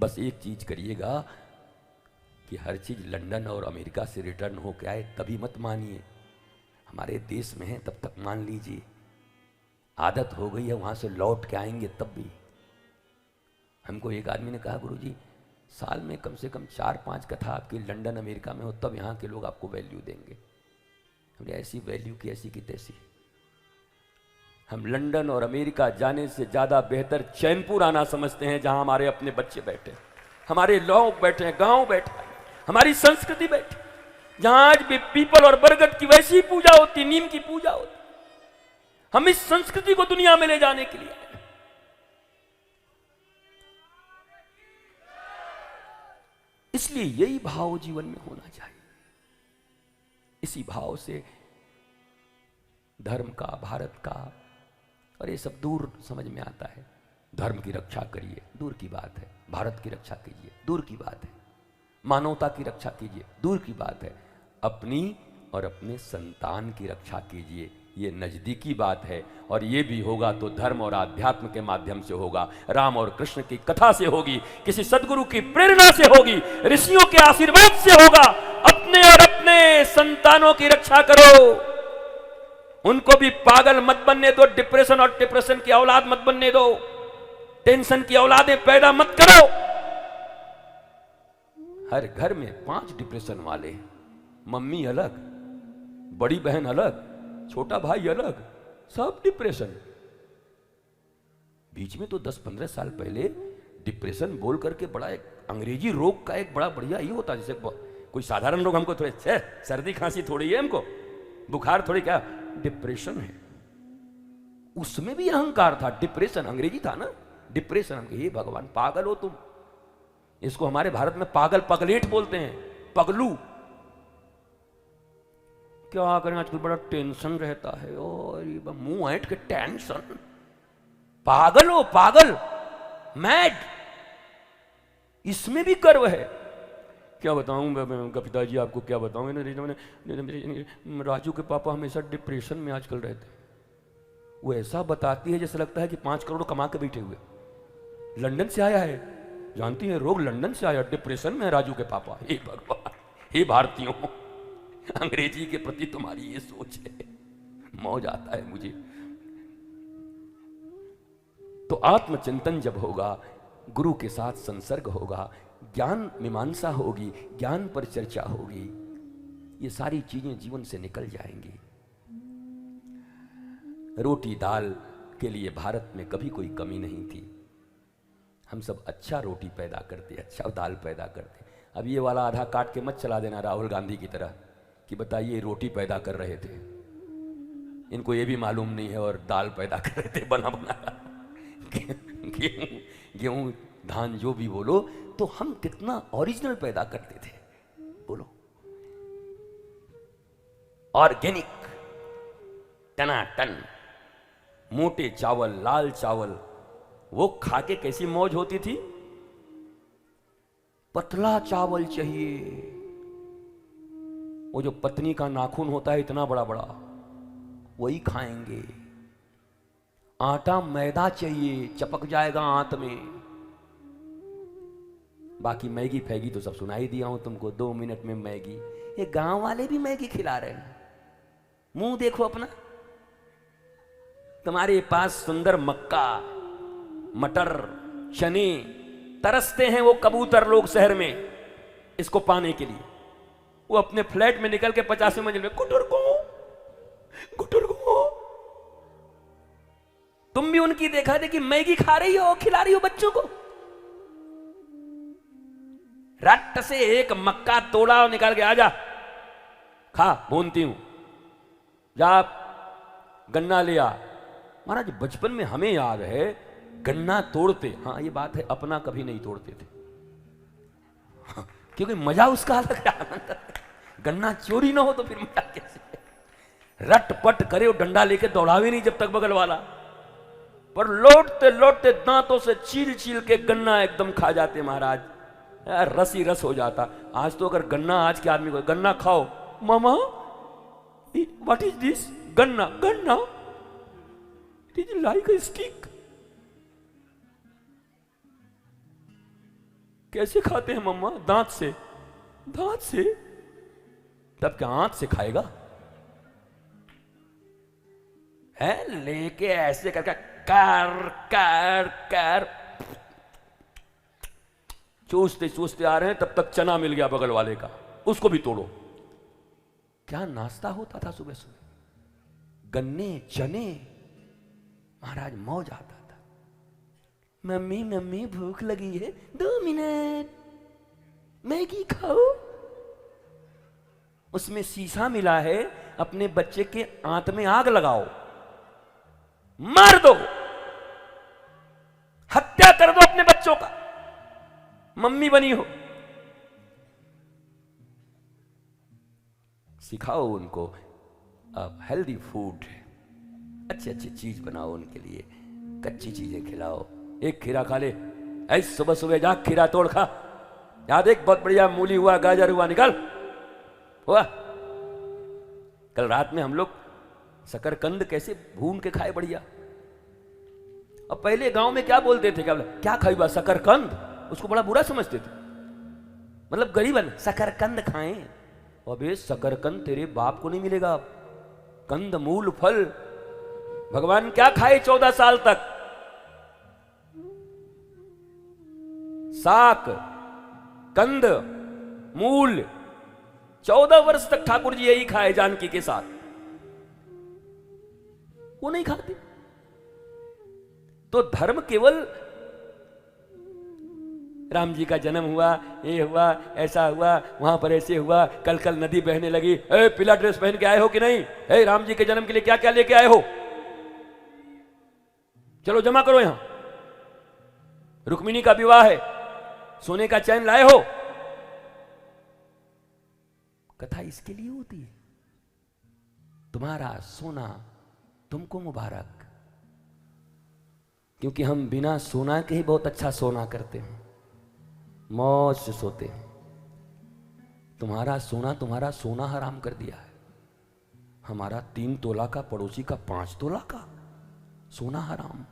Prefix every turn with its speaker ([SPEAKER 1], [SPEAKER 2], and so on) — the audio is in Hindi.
[SPEAKER 1] बस एक चीज करिएगा कि हर चीज लंदन और अमेरिका से रिटर्न हो के आए तभी मत मानिए। हमारे देश में है तब तक मान लीजिए, आदत हो गई है, वहां से लौट के आएंगे तब भी। हमको एक आदमी ने कहा, गुरुजी साल में कम से कम 4-5 कथा आपकी लंदन अमेरिका में हो तब यहाँ के लोग आपको वैल्यू देंगे। हमने ऐसी वैल्यू की ऐसी की तैसी। हम लंदन और अमेरिका जाने से ज्यादा बेहतर चैनपुर आना समझते हैं, जहां हमारे अपने बच्चे बैठे, हमारे लोग बैठे हैं, गांव बैठे, हमारी संस्कृति बैठी, जहां आज भी पीपल और बरगद की वैसी पूजा होती, नीम की पूजा होती। हम इस संस्कृति को दुनिया में ले जाने के लिए आए। इसलिए यही भाव जीवन में होना चाहिए। इसी भाव से धर्म का, भारत का, और ये सब दूर समझ में आता है। धर्म की रक्षा करिए, दूर की बात है। भारत की रक्षा कीजिए, दूर की बात है। मानवता की रक्षा कीजिए, दूर की बात है। अपनी और अपने संतान की रक्षा कीजिए, ये नजदीकी बात है। और ये भी होगा तो धर्म और आध्यात्म के माध्यम से होगा, राम और कृष्ण की कथा से होगी, किसी सदगुरु की प्रेरणा से होगी, ऋषियों के आशीर्वाद से होगा। अपने और अपने संतानों की रक्षा करो, उनको भी पागल मत बनने दो, डिप्रेशन और डिप्रेशन की औलाद मत बनने दो, टेंशन की औलादें पैदा मत करो। हर घर में 5 डिप्रेशन वाले, मम्मी अलग, बड़ी बहन अलग, छोटा भाई अलग, सब डिप्रेशन। बीच में तो 10-15 साल पहले डिप्रेशन बोल करके बड़ा एक अंग्रेजी रोग का एक बड़ा बढ़िया ये होता, जैसे कोई साधारण लोग हमको थोड़े सर्दी खांसी थोड़ी है, हमको बुखार थोड़ी, क्या डिप्रेशन है। उसमें भी अहंकार था, डिप्रेशन अंग्रेजी था ना, डिप्रेशन। हम ये भगवान पागल हो तुम। इसको हमारे भारत में पागल पगलेट बोलते हैं, पगलू। क्या करें, आजकल बड़ा टेंशन रहता है, और मुंह ऐंठ के टेंशन। पागल हो, पागल, मैड। इसमें भी गर्व है। क्या बताऊं पिताजी आपको, क्या बताऊं, राजू के पापा हमेशा डिप्रेशन में आजकल रहते हैं। वो ऐसा बताती है जैसे लगता है कि 5 करोड़ कमा के बैठे हुए। लंदन से आया है, जानती है, रोग लंदन से आया, डिप्रेशन में है राजू के पापा। हे भगवान, हे भारतीयों, अंग्रेजी के प्रति तुम्हारी ये सोच है। मौज आता है मुझे। तो आत्मचिंतन जब होगा, गुरु के साथ संसर्ग होगा, ज्ञान मीमांसा होगी, ज्ञान पर चर्चा होगी, ये सारी चीजें जीवन से निकल जाएंगी। रोटी दाल के लिए भारत में कभी कोई कमी नहीं थी। हम सब अच्छा रोटी पैदा करते, अच्छा दाल पैदा करते। अब ये वाला आधा काट के मत चला देना राहुल गांधी की तरह कि बताइए रोटी पैदा कर रहे थे, इनको ये भी मालूम नहीं है, और दाल पैदा कर रहे थे बना बना। गेहूं धान जो भी बोलो, तो हम कितना ओरिजिनल पैदा करते थे, बोलो। ऑर्गेनिक, टनाटन, मोटे चावल, लाल चावल, वो खा के कैसी मौज होती थी। पतला चावल चाहिए, वो जो पत्नी का नाखून होता है इतना बड़ा बड़ा, वही खाएंगे। आटा मैदा चाहिए, चपक जाएगा आंत में। बाकी मैगी फैगी तो सब सुनाई दिया हूं तुमको, 2 मिनट में मैगी। ये गांव वाले भी मैगी खिला रहे हैं, मुंह देखो अपना। तुम्हारे पास सुंदर मक्का, मटर, चने, तरसते हैं वो कबूतर लोग शहर में इसको पाने के लिए। वो अपने फ्लैट में निकल के 50वीं मंजिल में गुटर को तुम भी उनकी देखा देखी मैगी खा रही हो, खिला रही हो बच्चों को। रट से एक मक्का तोड़ा और निकाल के आजा, खा, भूनती हूं, जा गन्ना ले आ। महाराज बचपन में हमें याद है गन्ना तोड़ते, हाँ ये बात है, अपना कभी नहीं तोड़ते थे। हाँ, क्योंकि मजा उसका अलग है। गन्ना चोरी ना हो तो फिर मजा कैसे। रट पट करे, डंडा लेके दौड़ावे नहीं जब तक बगल वाला, पर लौटते लौटते दांतों से छील छील के गन्ना एकदम खा जाते महाराज। यार रस ही रस हो जाता। आज तो अगर गन्ना, आज के आदमी को गन्ना खाओ, मामा व्हाट इज दिस, गन्ना, गन्ना it is like a stick. कैसे खाते हैं मम्मा? दांत से। दांत से? तब क्या आंत से खाएगा? है लेके ऐसे करके कर कर कर चूसते चूसते आ रहे हैं, तब तक चना मिल गया बगल वाले का, उसको भी तोड़ो। क्या नाश्ता होता था सुबह सुबह, गन्ने चने। महाराज मौज आता था। मम्मी मम्मी भूख लगी है, 2 मिनट मैगी खाओ। उसमें शीशा मिला है, अपने बच्चे के आंत में आग लगाओ, मार दो, हत्या कर दो अपने बच्चों का, मम्मी बनी हो। सिखाओ उनको अब हेल्दी फूड, अच्छी अच्छी चीज बनाओ उनके लिए, कच्ची चीजें खिलाओ। एक खीरा खा ले, ऐसे सुबह सुबह जा खीरा तोड़ खा, याद एक बहुत बढ़िया मूली हुआ, गाजर हुआ, निकल हुआ। कल रात में हम लोग शकरकंद कैसे भून के खाए बढ़िया। अब पहले गांव में क्या बोलते थे, क्या खाई बा शकरकंद, उसको बड़ा बुरा समझते थे, मतलब गरीबन शकरकंद खाएं। अबे शकरकंद तेरे बाप को नहीं मिलेगा अब। कंद मूल फल भगवान क्या खाए 14 साल तक? साक कंद मूल, 14 वर्ष तक ठाकुर जी यही खाए जानकी के साथ, वो नहीं खाते। तो धर्म केवल राम जी का जन्म हुआ, ये हुआ, ऐसा हुआ, वहां पर ऐसे हुआ, कल कल नदी बहने लगी, ए पीला ड्रेस पहन के आए हो कि नहीं? ए राम जी के जन्म के लिए क्या क्या लेके आए हो? चलो जमा करो यहां। रुक्मिणी का विवाह है, सोने का चैन लाए हो? कथा इसके लिए होती है, तुम्हारा सोना तुमको मुबारक, क्योंकि हम बिना सोना के ही बहुत अच्छा सोना करते हैं, मौज से सोते हैं। तुम्हारा सोना हराम कर दिया है। हमारा 3 तोला का, पड़ोसी का 5 तोला का सोना हराम।